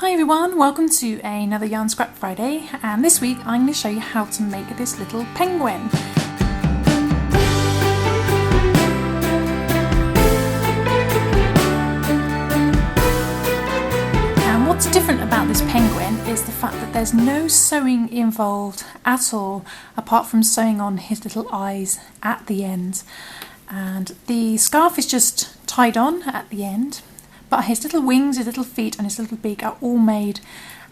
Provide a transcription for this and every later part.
Hi everyone, welcome to another Yarn Scrap Friday, and this week I'm going to show you how to make this little penguin. And what's different about this penguin is the fact that there's no sewing involved at all, apart from sewing on his little eyes at the end. And the scarf is just tied on at the end. But his little wings, his little feet and his little beak are all made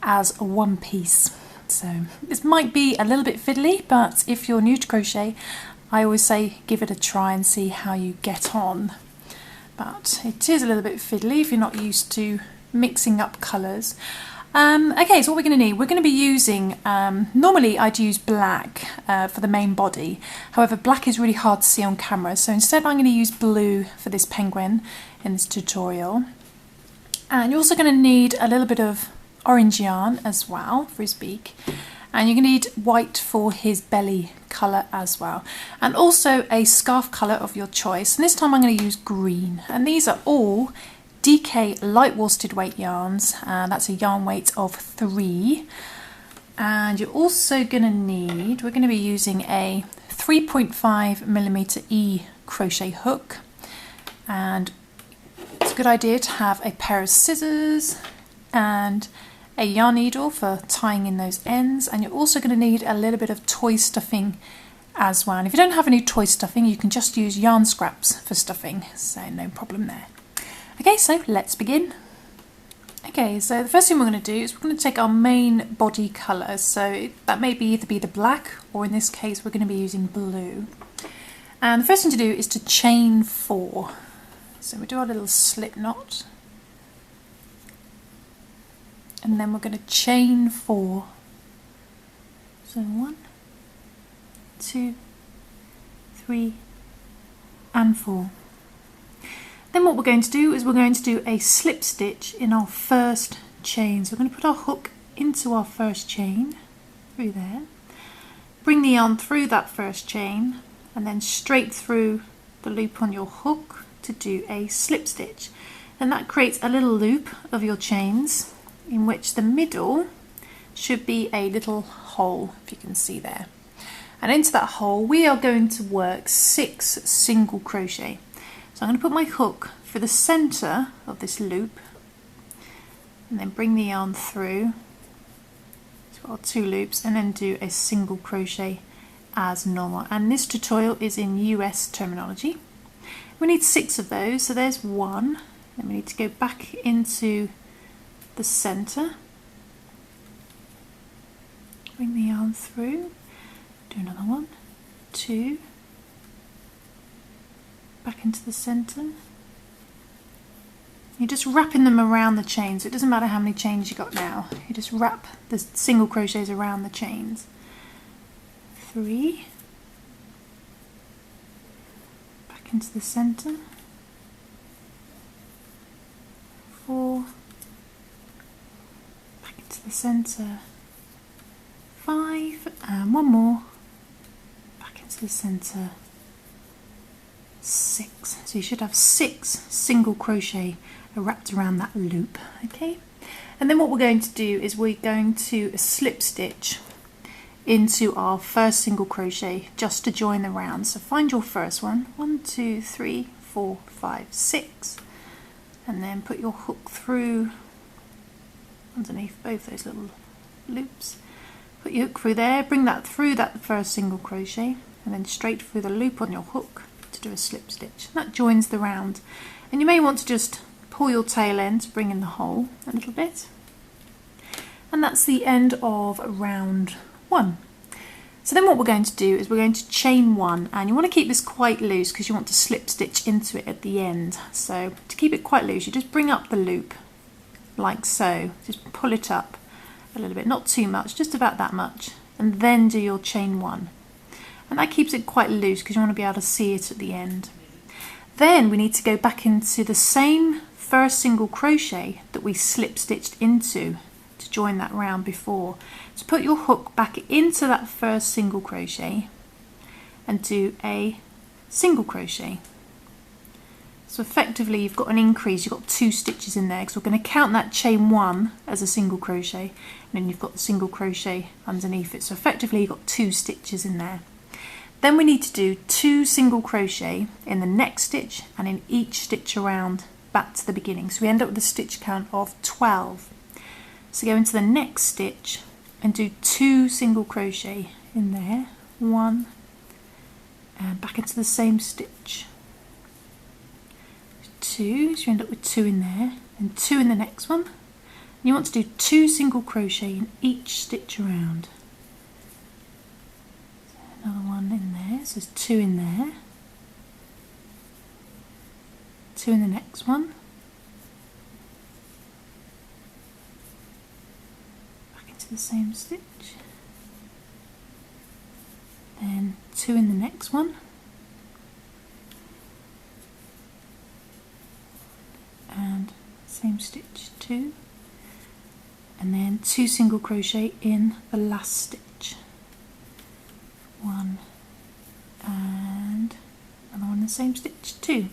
as one piece. So this might be a little bit fiddly, but if you're new to crochet, I always say give it a try and see how you get on. But it is a little bit fiddly if you're not used to mixing up colours. Okay, so what we're going to need, we're going to be using, normally I'd use black for the main body. However, black is really hard to see on camera, so instead I'm going to use blue for this penguin in this tutorial. And you're also going to need a little bit of orange yarn as well for his beak. And you're going to need white for his belly colour as well. And also a scarf colour of your choice. And this time I'm going to use green. And these are all DK light worsted weight yarns. And that's a yarn weight of 3. And you're also going to need, we're going to be using a 3.5mm E crochet hook. And it's a good idea to have a pair of scissors and a yarn needle for tying in those ends, and you're also going to need a little bit of toy stuffing as well. And if you don't have any toy stuffing, you can just use yarn scraps for stuffing, so no problem there. Okay, so let's begin. Okay, so the first thing we're going to do is we're going to take our main body colour, so that may be either be the black or in this case we're going to be using blue. And the first thing to do is to chain 4. So we do our little slip knot, and then we're going to chain 4. So 1, 2, 3 and 4. Then what we're going to do is we're going to do a slip stitch in our first chain. So we're going to put our hook into our first chain, through there, bring the yarn through that first chain and then straight through the loop on your hook to do a slip stitch. And that creates a little loop of your chains in which the middle should be a little hole, if you can see there. And into that hole we are going to work 6 single crochet. So I'm going to put my hook for the center of this loop and then bring the yarn through. So got 2 loops and then do a single crochet as normal. And this tutorial is in US terminology. We need 6 of those, so there's 1. Then we need to go back into the center, bring the yarn through, do another 1, 2, back into the center. You're just wrapping them around the chain, so it doesn't matter how many chains you got now. You just wrap the single crochets around the chains. 3. Into the center, 4, back into the center, 5, and 1 more, back into the center, 6. So you should have 6 single crochet wrapped around that loop. Okay, and then what we're going to do is we're going to slip stitch into our first single crochet just to join the round. So find your first one, 1, 2, 3, 4, 5, 6, and then put your hook through underneath both those little loops. Put your hook through there, bring that through that first single crochet and then straight through the loop on your hook to do a slip stitch. That joins the round, and you may want to just pull your tail end to bring in the hole a little bit. And that's the end of round 1. So then what we're going to do is we're going to chain 1, and you want to keep this quite loose because you want to slip stitch into it at the end. So to keep it quite loose, you just bring up the loop like so, just pull it up a little bit, not too much, just about that much, and then do your chain 1. And that keeps it quite loose because you want to be able to see it at the end. Then we need to go back into the same first single crochet that we slip stitched into to join that round before. So put your hook back into that first single crochet and do a single crochet. So effectively you've got an increase, you've got 2 stitches in there, because we're going to count that chain 1 as a single crochet, and then you've got the single crochet underneath it. So effectively you've got 2 stitches in there. Then we need to do 2 single crochet in the next stitch and in each stitch around back to the beginning. So we end up with a stitch count of 12. So go into the next stitch and do 2 single crochet in there, 1, and back into the same stitch, 2, so you end up with 2 in there, and 2 in the next one. And you want to do 2 single crochet in each stitch around. So another one in there, so there's 2 in there, 2 in the next one, back into the same stitch, then 2 in the next one, and same stitch, 2, and then 2 single crochet in the last stitch, 1 and another one in the same stitch, 2.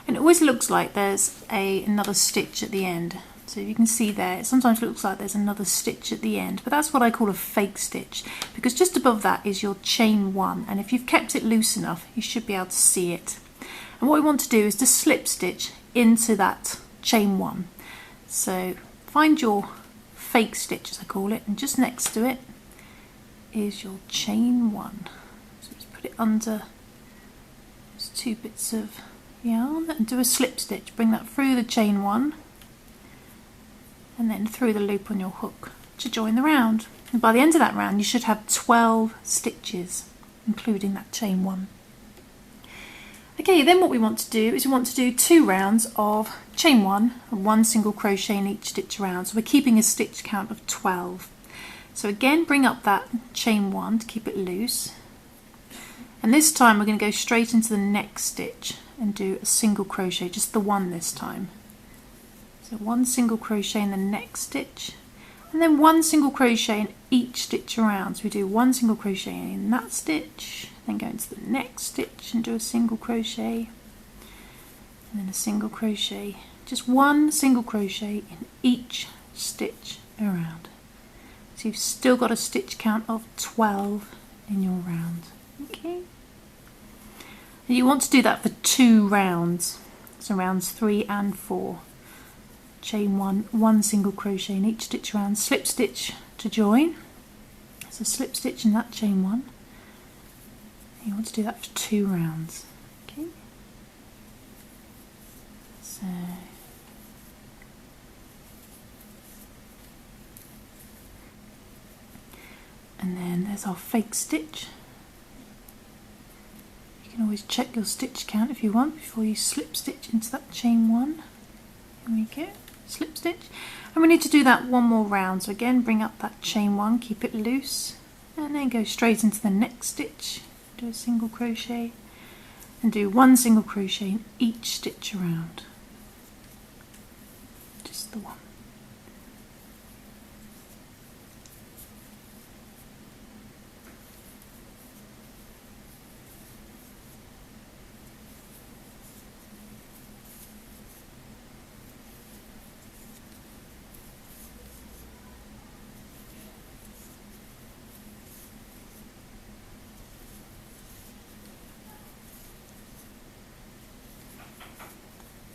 And it always looks like there's another stitch at the end. So you can see there, it sometimes looks like there's another stitch at the end, but that's what I call a fake stitch, because just above that is your chain 1, and if you've kept it loose enough you should be able to see it. And what we want to do is to slip stitch into that chain 1. So find your fake stitch, as I call it, and just next to it is your chain 1. So just put it under those 2 bits of yarn and do a slip stitch. Bring that through the chain 1 and then through the loop on your hook to join the round. And by the end of that round you should have 12 stitches, including that chain 1. Okay, then what we want to do is we want to do 2 rounds of chain 1 and 1 single crochet in each stitch around. So we're keeping a stitch count of 12. So again, bring up that chain 1 to keep it loose. And this time we're going to go straight into the next stitch and do a single crochet, just the 1 this time. So 1 single crochet in the next stitch, and then 1 single crochet in each stitch around. So we do 1 single crochet in that stitch, then go into the next stitch and do a single crochet, and then a single crochet, just 1 single crochet in each stitch around. So you've still got a stitch count of 12 in your round. Okay. And you want to do that for 2 rounds, so rounds 3 and 4. Chain 1, 1 single crochet in each stitch around, slip stitch to join. So slip stitch in that chain 1. You want to do that for 2 rounds. Okay. So and then there's our fake stitch. You can always check your stitch count if you want before you slip stitch into that chain 1. Here we go, slip stitch. And we need to do that 1 more round. So again, bring up that chain 1, keep it loose, and then go straight into the next stitch. Do a single crochet and do 1 single crochet in each stitch around. Just the 1.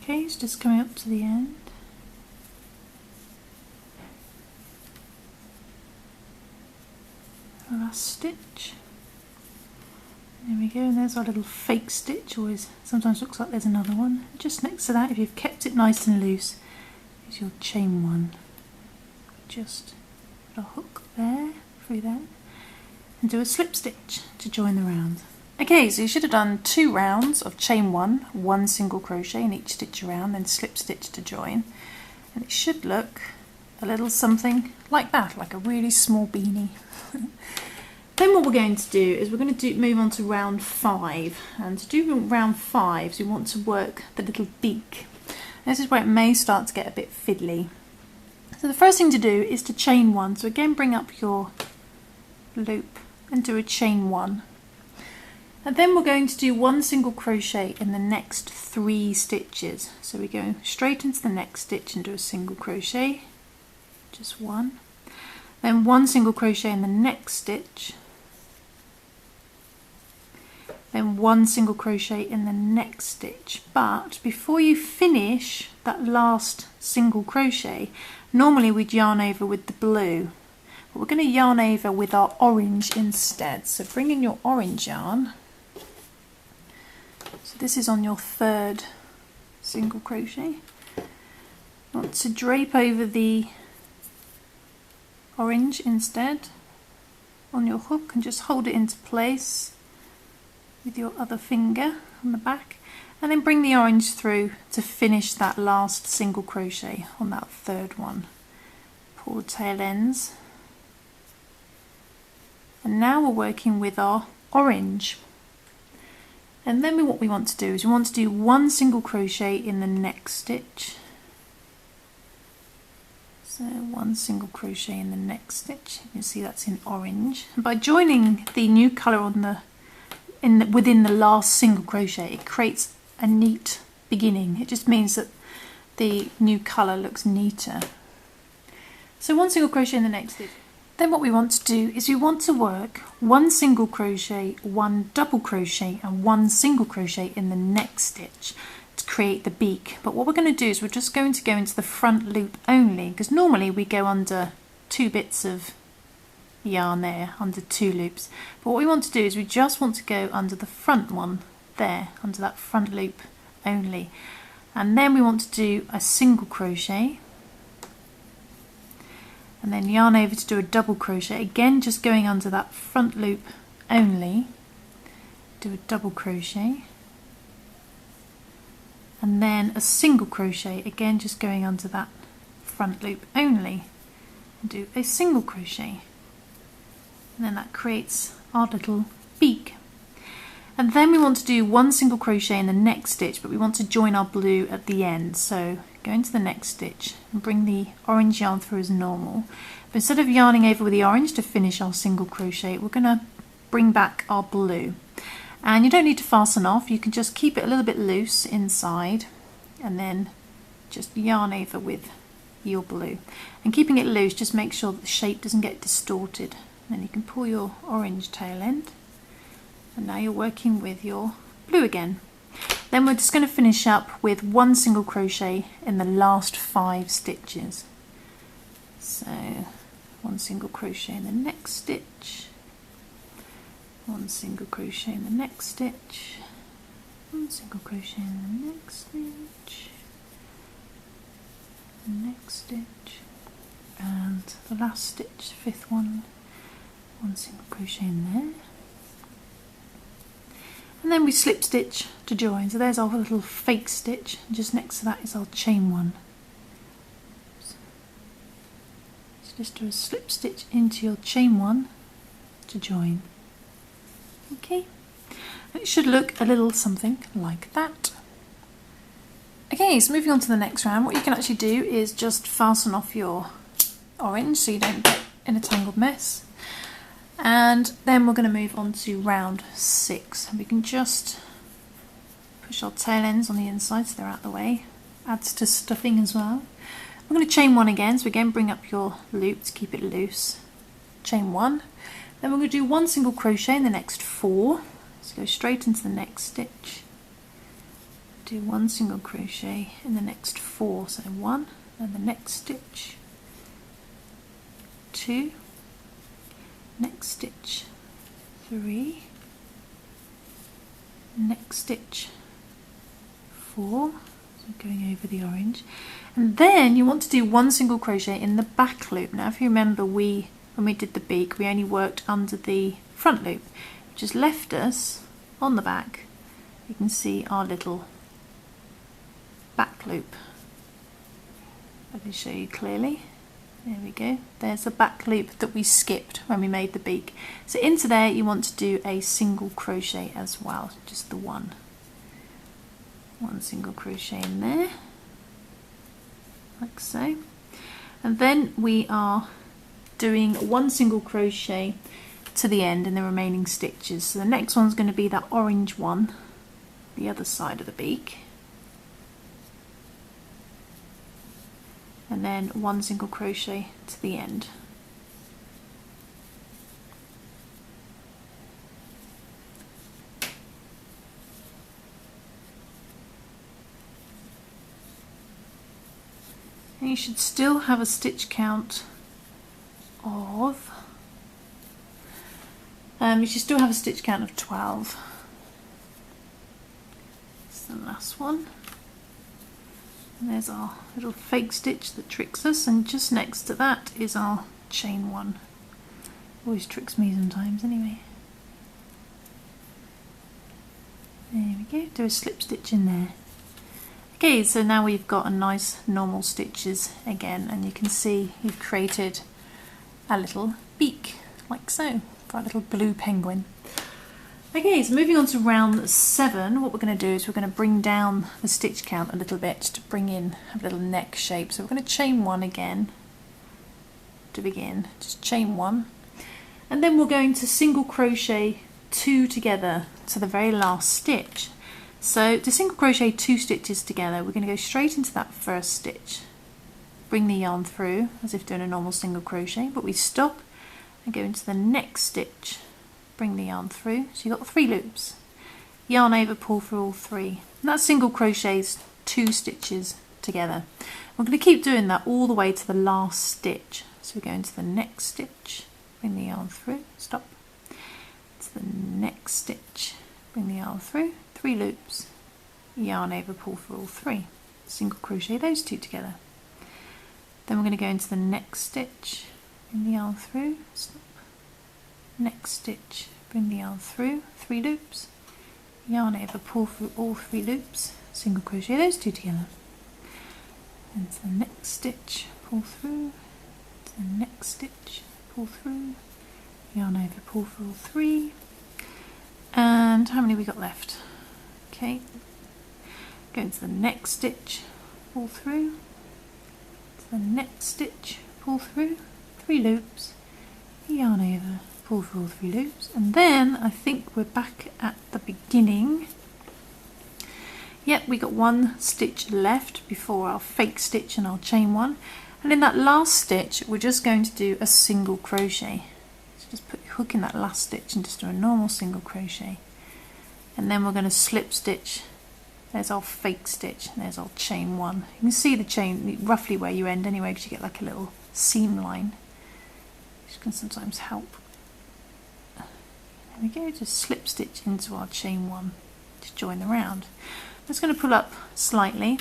Okay, it's just coming up to the end. The last stitch. There we go, and there's our little fake stitch. Always sometimes looks like there's another one. Just next to that, if you've kept it nice and loose, is your chain 1. Just put a hook there, through there, and do a slip stitch to join the round. Okay, so you should have done 2 rounds of chain 1, 1 single crochet in each stitch around, then slip stitch to join, and it should look a little something like that, like a really small beanie. Then what we're going to do is we're going to move on to round 5, and to do round 5 we want to work the little beak. This is where it may start to get a bit fiddly. So the first thing to do is to chain 1. So again, bring up your loop and do a chain 1. And then we're going to do 1 single crochet in the next 3 stitches. So we go straight into the next stitch and do a single crochet, just 1. Then 1 single crochet in the next stitch. Then 1 single crochet in the next stitch. But before you finish that last single crochet, normally we'd yarn over with the blue. But we're going to yarn over with our orange instead. So bring in your orange yarn. So this is on your 3rd single crochet. You want to drape over the orange instead on your hook and just hold it into place with your other finger on the back, and then bring the orange through to finish that last single crochet on that 3rd one. Pull the tail ends, and now we're working with our orange. And then what we want to do is we want to do 1 single crochet in the next stitch. So 1 single crochet in the next stitch. You can see that's in orange. And by joining the new colour on within the last single crochet, it creates a neat beginning. It just means that the new colour looks neater. So 1 single crochet in the next stitch. Then what we want to do is we want to work 1 single crochet, 1 double crochet and 1 single crochet in the next stitch to create the beak. But what we're going to do is we're just going to go into the front loop only, because normally we go under 2 bits of yarn there, under 2 loops. But what we want to do is we just want to go under the front one there, under that front loop only. And then we want to do a single crochet, and then yarn over to do a double crochet, again just going under that front loop only. Do a double crochet, and then a single crochet, again just going under that front loop only, and do a single crochet. And then that creates our little beak. And then we want to do 1 single crochet in the next stitch, but we want to join our blue at the end. So go into the next stitch and bring the orange yarn through as normal. But instead of yarning over with the orange to finish our single crochet, we're going to bring back our blue. And you don't need to fasten off, you can just keep it a little bit loose inside and then just yarn over with your blue. And keeping it loose, just make sure that the shape doesn't get distorted. Then you can pull your orange tail end, and now you're working with your blue again. Then we're just going to finish up with 1 single crochet in the last 5 stitches. So 1 single crochet in the next stitch, 1 single crochet in the next stitch, 1 single crochet in the next stitch, next stitch, and the last stitch, 5th one. 1 single crochet in there, and then we slip stitch to join. So there's our little fake stitch, and just next to that is our chain one. So just do a slip stitch into your chain one to join. Okay, and it should look a little something like that. Okay, so moving on to the next round, what you can actually do is just fasten off your orange so you don't get in a tangled mess. And then we're going to move on to round 6, and we can just push our tail ends on the inside so they're out the way. Adds to stuffing as well. We're going to chain 1 again, so again bring up your loop to keep it loose. Chain 1, then we're going to do 1 single crochet in the next 4. So go straight into the next stitch. Do 1 single crochet in the next 4, so 1, and the next stitch, 2. Next stitch, 3, next stitch, 4, so going over the orange, and then you want to do 1 single crochet in the back loop. Now if you remember, when we did the beak, we only worked under the front loop, which has left us on the back. You can see our little back loop. Let me show you clearly. There we go, there's the back loop that we skipped when we made the beak. So into there you want to do a single crochet as well, just the 1 single crochet in there, like so. And then we are doing 1 single crochet to the end in the remaining stitches. So the next one's going to be that orange one, the other side of the beak, and then 1 single crochet to the end. And you should still have a stitch count of 12. It's the last one. And there's our little fake stitch that tricks us, and just next to that is our chain 1. Always tricks me sometimes anyway. There we go, do a slip stitch in there. Okay, so now we've got a nice normal stitches again, and you can see you've created a little beak, like so, for our little blue penguin. Okay, so moving on to round 7, what we're going to do is we're going to bring down the stitch count a little bit to bring in a little neck shape. So we're going to chain 1 again to begin, just chain 1, and then we're going to single crochet 2 together to the very last stitch. So to single crochet 2 stitches together, we're going to go straight into that first stitch, bring the yarn through as if doing a normal single crochet, but we stop and go into the next stitch, bring the yarn through, so you've got 3 loops, yarn over, pull through all 3, and that single crochets 2 stitches together. We're going to keep doing that all the way to the last stitch. So we go into the next stitch, bring the yarn through, stop, to the next stitch, bring the yarn through, 3 loops, yarn over, pull through all 3, single crochet those 2 together. Then we're going to go into the next stitch, bring the yarn through, stop, next stitch, bring the yarn through, 3 loops, yarn over, pull through all 3 loops, single crochet those 2 together. Into the next stitch, pull through, to the next stitch, pull through, yarn over, pull through all 3, and how many we got left? Okay, go into the next stitch, pull through, to the next stitch, pull through, 3 loops, yarn over, pull through all 3 loops, and then I think we're back at the beginning. Yep, we got 1 stitch left before our fake stitch and our chain 1, and in that last stitch we're just going to do a single crochet. So just put your hook in that last stitch and just do a normal single crochet, and then we're going to slip stitch. There's our fake stitch, and there's our chain 1. You can see the chain roughly where you end anyway, because you get like a little seam line, which can sometimes help. There we go, just slip stitch into our chain 1 to join the round. I'm just going to pull up slightly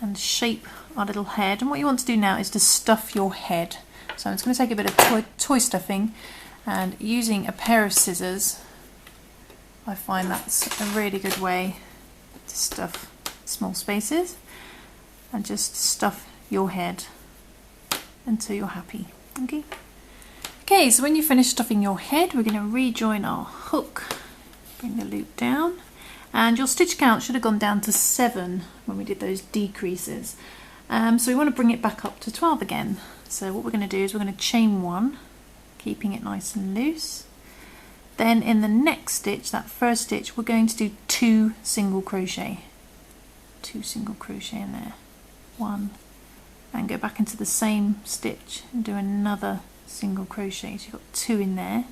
and shape our little head, and what you want to do now is to stuff your head. So I'm just going to take a bit of toy stuffing, and using a pair of scissors, I find that's a really good way to stuff small spaces, and just stuff your head until you're happy. Okay, so when you finish stuffing your head, we're going to rejoin our hook, bring the loop down, and your stitch count should have gone down to 7 when we did those decreases. So we want to bring it back up to 12 again. So what we're going to do is we're going to chain 1, keeping it nice and loose. Then in the next stitch, that first stitch, we're going to do 2 single crochet. 2 single crochet in there. 1, and go back into the same stitch and do another single crochet. So you've got 2 in there,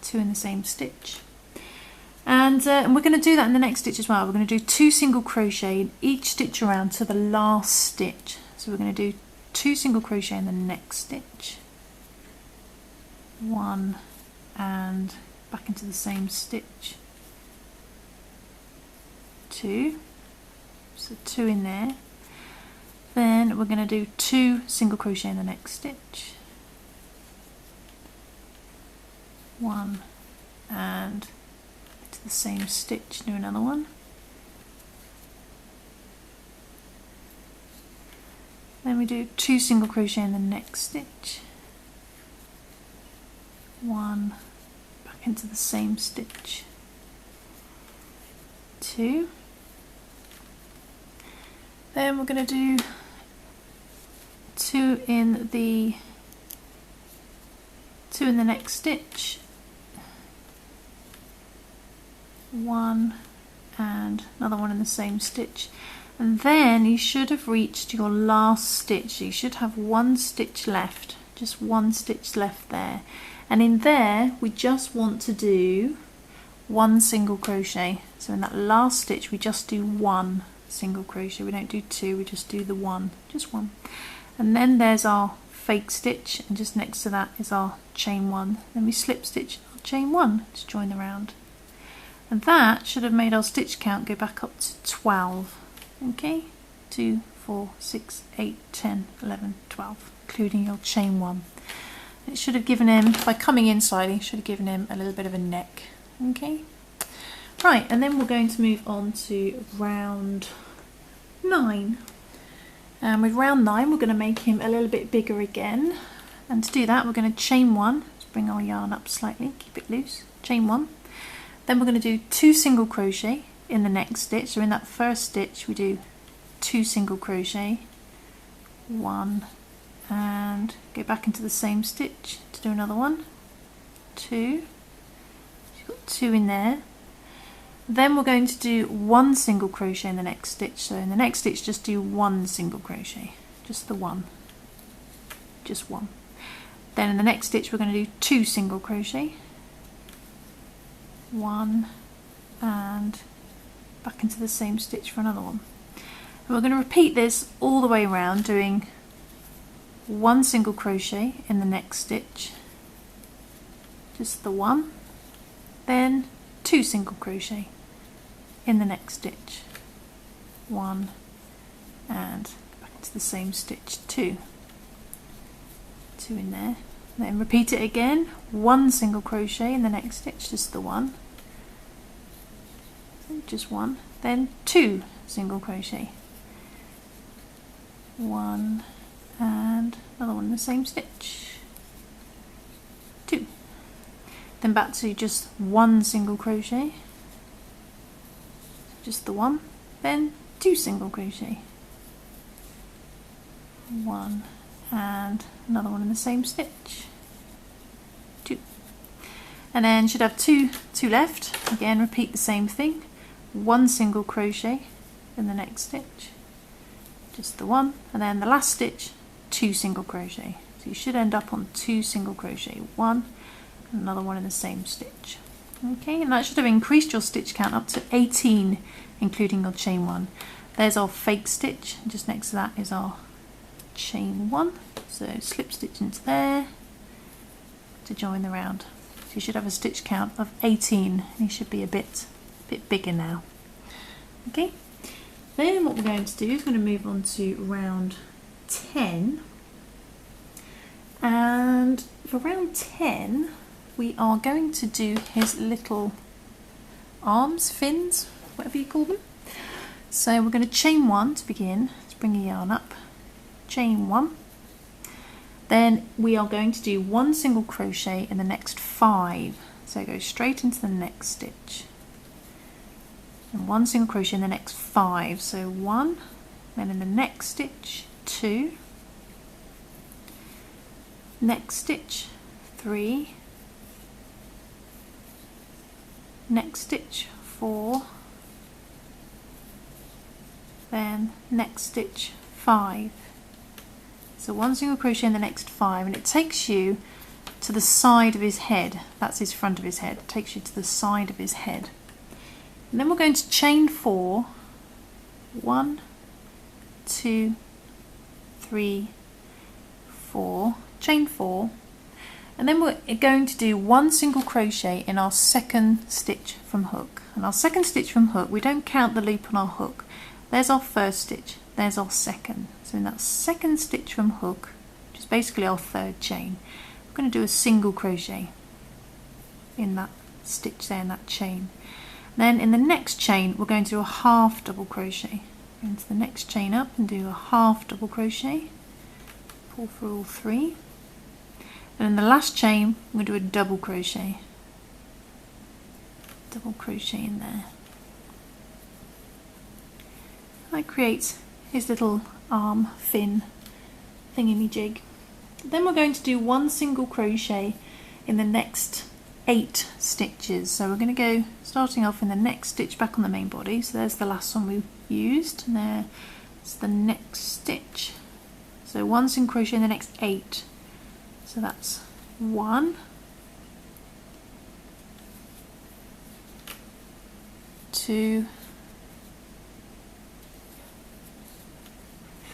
2 in the same stitch. And we're going to do that in the next stitch as well. We're going to do 2 single crochet in each stitch around to the last stitch. So we're going to do 2 single crochet in the next stitch, 1, and back into the same stitch, 2, so 2 in there. Then we're going to do 2 single crochet in the next stitch, 1, and to the same stitch, do another one. Then we do 2 single crochet in the next stitch, 1, back into the same stitch, 2. Then we're going to do 2 2 in the next stitch, 1 and another one in the same stitch, and then you should have reached your last stitch. You should have 1 stitch left, just 1 stitch left there, and in there we just want to do 1 single crochet. So in that last stitch we just do 1 single crochet, we don't do 2, we just do the 1, just 1, and then there's our fake stitch, and just next to that is our chain 1, then we slip stitch our chain 1 to join the round, and that should have made our stitch count go back up to 12. Okay, 2, 4, 6, 8, 10, 11, 12, including your chain 1. It should have given him, by coming in slightly, should have given him a little bit of a neck. Okay, right, and then we're going to move on to round 9. And with round 9 we're going to make him a little bit bigger again, and to do that we're going to chain 1, let's bring our yarn up slightly, keep it loose, chain 1, then we're going to do 2 single crochet in the next stitch. So in that first stitch we do 2 single crochet, 1, and go back into the same stitch to do another one, 2, so you've got 2 in there. Then we're going to do 1 single crochet in the next stitch. So in the next stitch just do 1 single crochet, just the 1, just 1. Then in the next stitch we're going to do 2 single crochet, 1, and back into the same stitch for another one. And we're going to repeat this all the way around, doing 1 single crochet in the next stitch, just the 1, then 2 single crochet in the next stitch, 1, and back into the same stitch, 2 in there, then repeat it again, 1 single crochet in the next stitch, just the 1, just 1, then 2 single crochet, 1 and another one in the same stitch, 2, then back to just 1 single crochet, just the 1, then 2 single crochet, 1 and another one in the same stitch, 2, and then should have two left. Again repeat the same thing, 1 single crochet in the next stitch, just the 1, and then the last stitch 2 single crochet. So you should end up on 2 single crochet, 1 and another one in the same stitch. Okay, and that should have increased your stitch count up to 18, including your chain 1. There's our fake stitch, and just next to that is our chain 1. So slip stitch into there to join the round. So you should have a stitch count of 18, and you should be a bit bigger now. Okay, then what we're going to do is going to move on to round 10, and for round 10 we are going to do his little arms, fins, whatever you call them. So we're going to chain 1 to begin. Let's bring your yarn up, chain 1, then we are going to do 1 single crochet in the next 5, so go straight into the next stitch, and 1 single crochet in the next 5, so 1, then in the next stitch 2, next stitch 3, next stitch 4, then next stitch 5. So 1 single crochet in the next 5, and it takes you to the side of his head. That's his front of his head. It takes you to the side of his head. And then we're going to chain 4, 1, 2, 3, 4, chain 4, and then we're going to do 1 single crochet in our second stitch from hook. And our second stitch from hook, we don't count the loop on our hook. There's our first stitch, there's our second. So in that second stitch from hook, which is basically our third chain, we're going to do a single crochet in that stitch there in that chain. Then in the next chain we're going to do a half double crochet. Go into the next chain up and do a half double crochet, pull through all 3, and in the last chain we're going to do a double crochet in there. That creates his little arm fin thingy-me-jig. Then we're going to do 1 single crochet in the next 8 stitches. So we're going to go starting off in the next stitch back on the main body. So there's the last one we used, and there's the next stitch. So 1 single crochet in the next 8. So that's 1, 2,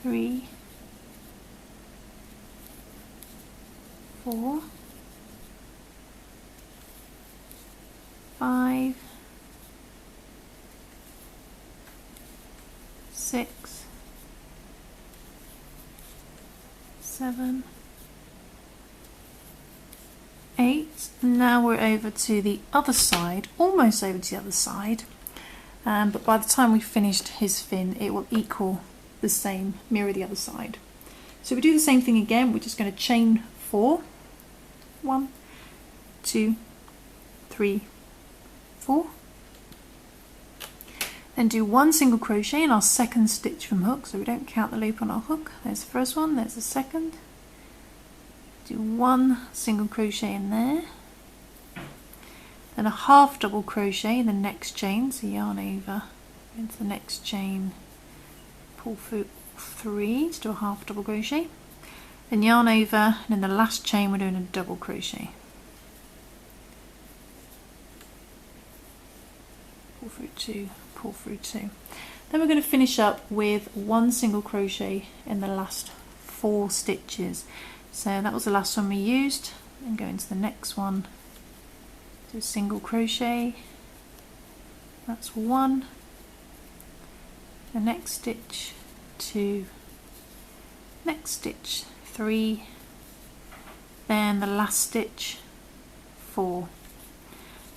3, 4, 5, 6, 7, 8. Now we're over to the other side, almost over to the other side, but by the time we've finished his fin it will equal the same, mirror the other side. So we do the same thing again. We're just going to chain 4, 1, 2, 3, 4, then do 1 single crochet in our second stitch from hook, so we don't count the loop on our hook. There's the first one, there's the second. Do 1 single crochet in there, then a half double crochet in the next chain, so yarn over into the next chain, pull through 3 to do a half double crochet, then yarn over, and in the last chain we're doing a double crochet. Pull through 2, pull through 2. Then we're going to finish up with 1 single crochet in the last 4 stitches. So that was the last one we used, and go into the next one, do a single crochet, that's 1, the next stitch 2, next stitch 3, then the last stitch 4,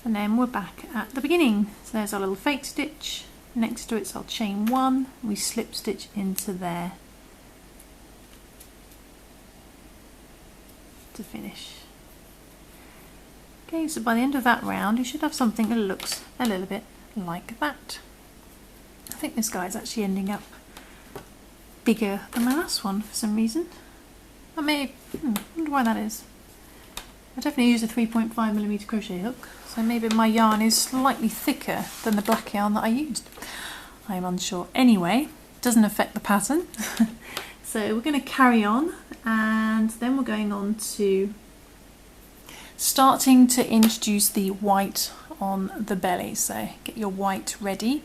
and then we're back at the beginning. So there's our little fake stitch, next to it's our chain 1, we slip stitch into there to finish. Okay, so by the end of that round you should have something that looks a little bit like that. I think this guy's actually ending up bigger than my last one for some reason. I wonder why that is. I definitely used a 3.5mm crochet hook, so maybe my yarn is slightly thicker than the black yarn that I used. I'm unsure. Anyway, doesn't affect the pattern. So we're going to carry on, and then we're going on to starting to introduce the white on the belly. So get your white ready.